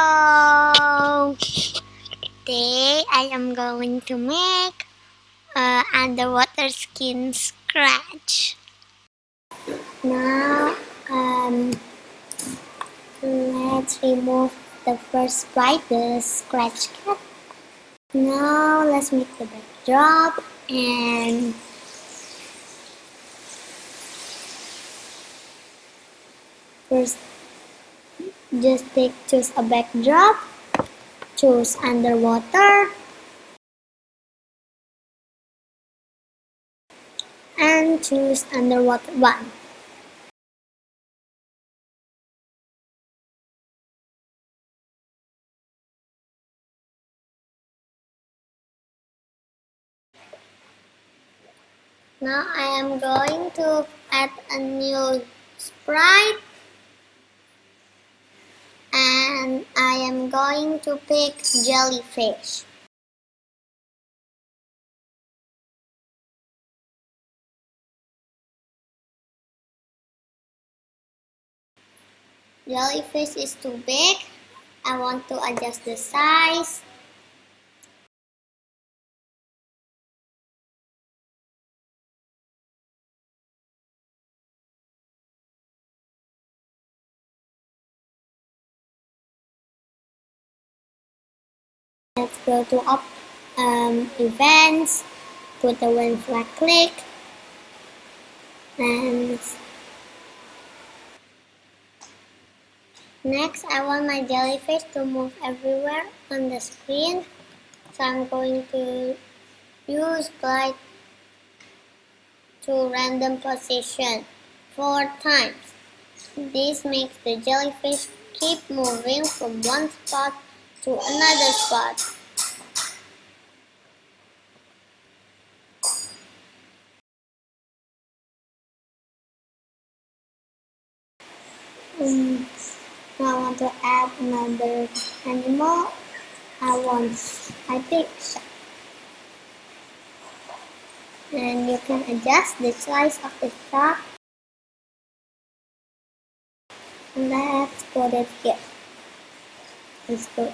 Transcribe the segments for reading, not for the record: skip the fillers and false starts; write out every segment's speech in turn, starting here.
Hello! Today I am going to make underwater skin scratch. Now let's remove the first bite, the scratch cap. Now let's make the backdrop and first just choose a backdrop, choose underwater and choose underwater one. Now I am going to add a new sprite and I am going to pick jellyfish. Jellyfish is too big. I want to adjust the size. Let's go to events, put the one flag click, and next I want my jellyfish to move everywhere on the screen. So I'm going to use glide to random position 4 times. This makes the jellyfish keep moving from one spot to another spot. I want to add another animal. I pick shark. And you can adjust the size of the shark. Let's put it here. Let's go.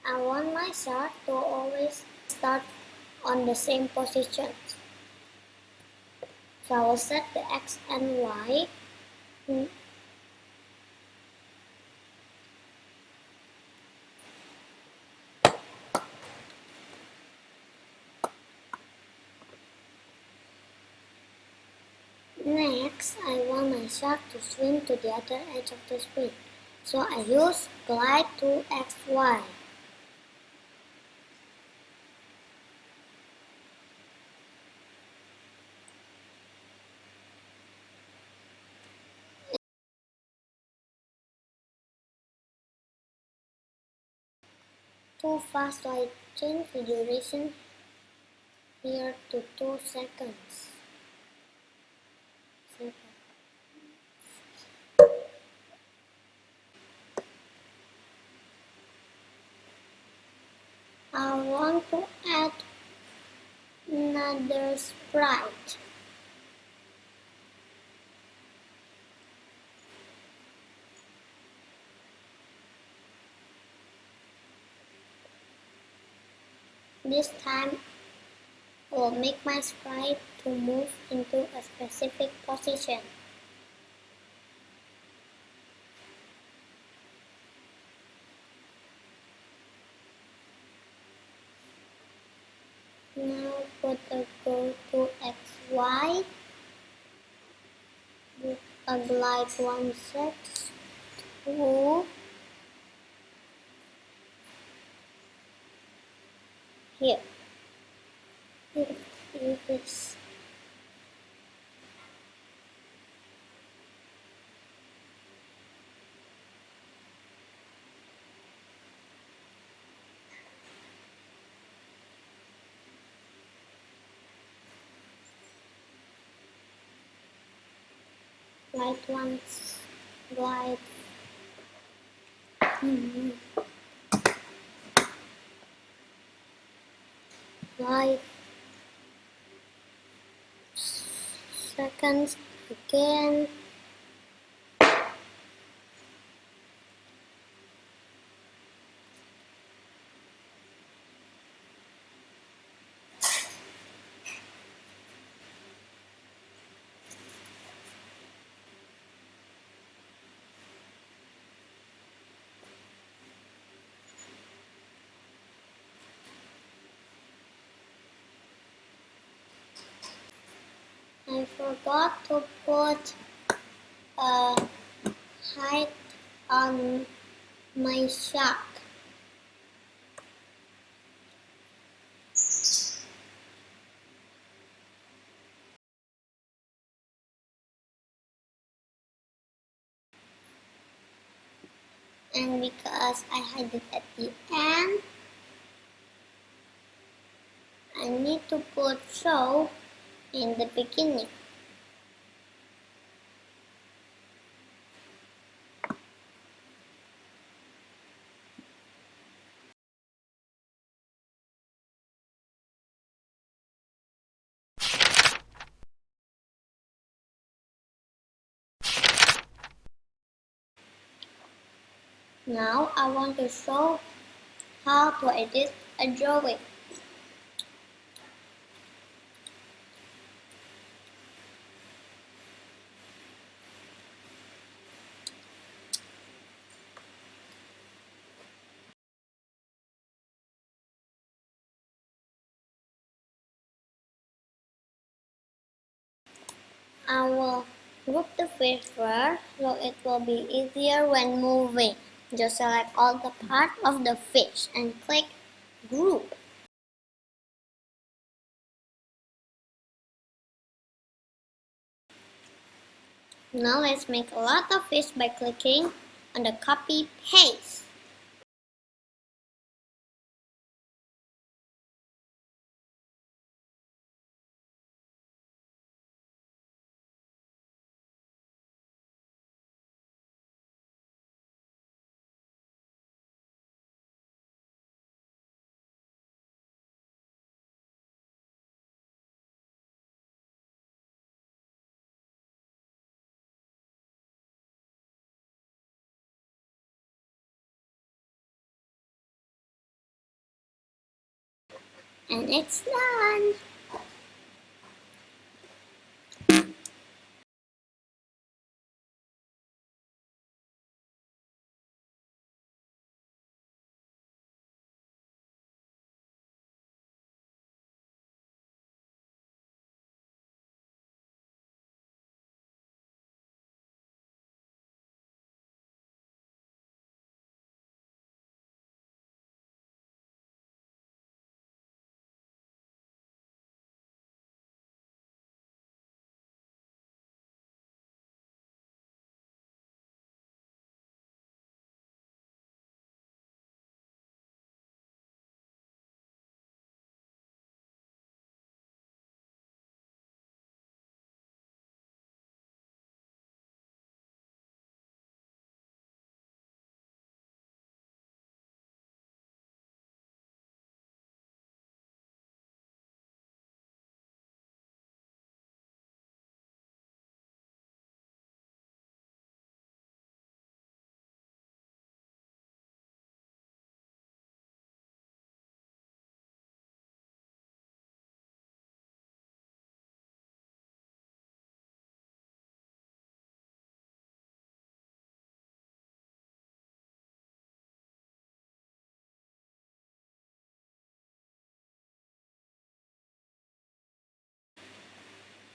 I want my shark to always start on the same position. So I will set the X and Y. Next, I want my shark to swim to the other edge of the screen. So I use glide to XY. Too fast, so I change the duration here to 2 seconds. I want to add another sprite. This time I will make my sprite to move into a specific position. Now put a go to XY with a glide 1/6 here. Here it is. Glide once Like, 5 seconds again. I forgot to put a height on my shark. And because I had it at the end, I need to put show in the beginning. Now I want to show how to edit a drawing. I will group the fish first so it will be easier when moving. Just select all the parts of the fish and click Group. Now let's make a lot of fish by clicking on the Copy Paste. And it's done!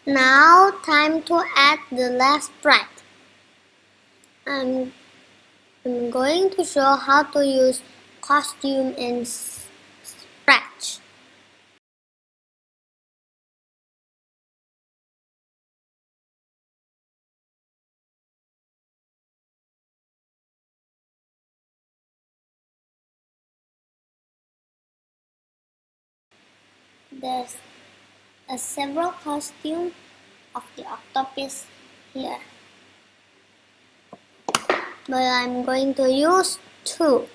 Now time to add the last sprite. I'm going to show how to use costume and scratch. There's several costumes of the octopus here. but I'm going to use 2.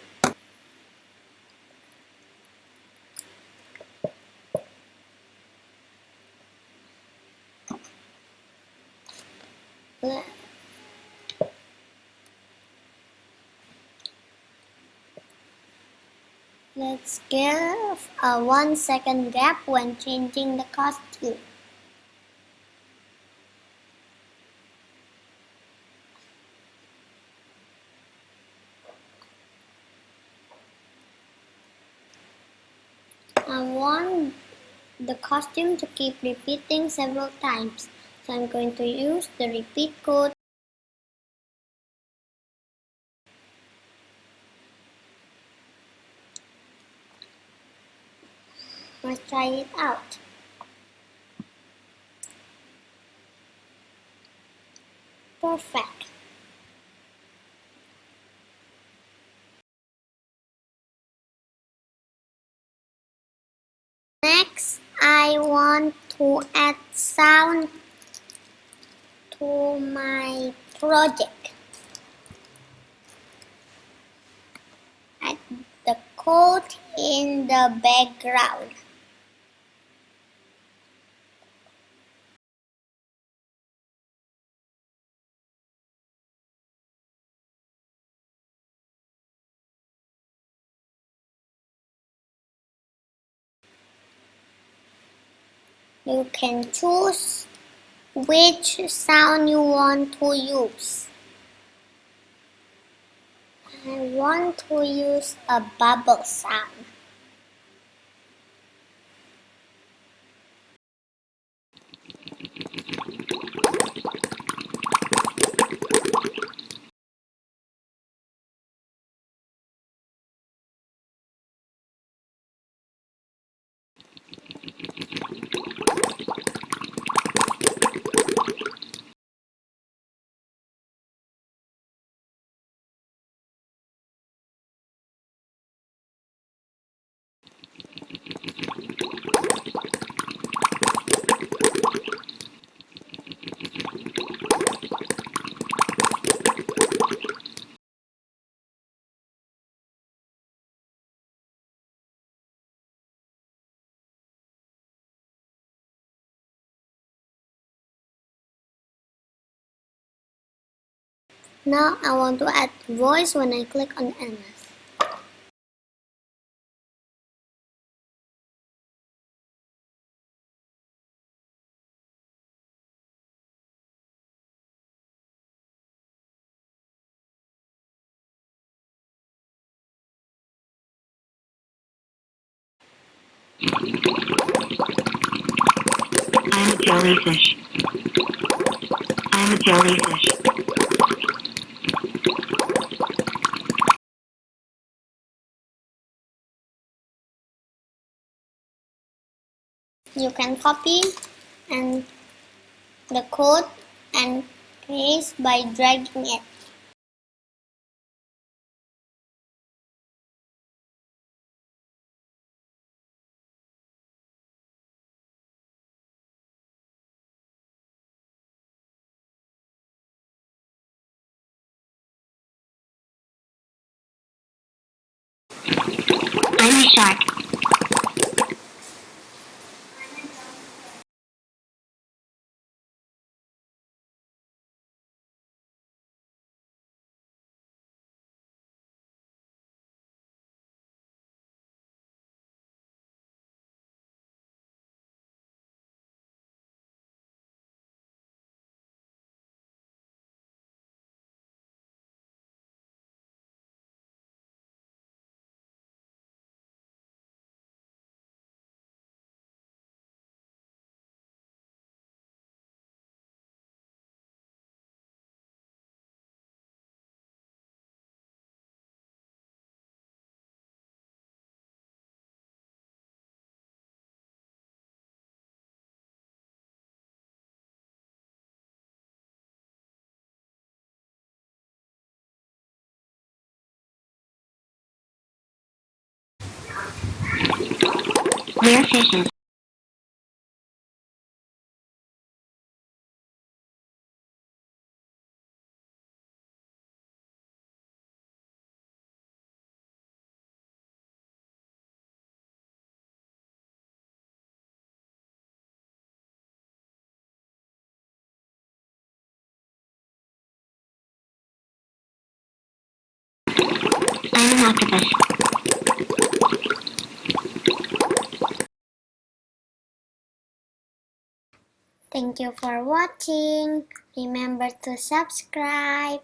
Let's give a 1-second gap when changing the costume. I want the costume to keep repeating several times, so I'm going to use the repeat code. Let's try it out. Perfect. Next, I want to add sound to my project. Add the code in the background. You can choose which sound you want to use. I want to use a bubble sound. Now I want to add voice when I click on MS. I'm a jellyfish. I'm a jellyfish. You can copy and the code and paste by dragging it. I'm a shark. We're fishes. octopus. Thank you for watching. Remember to subscribe.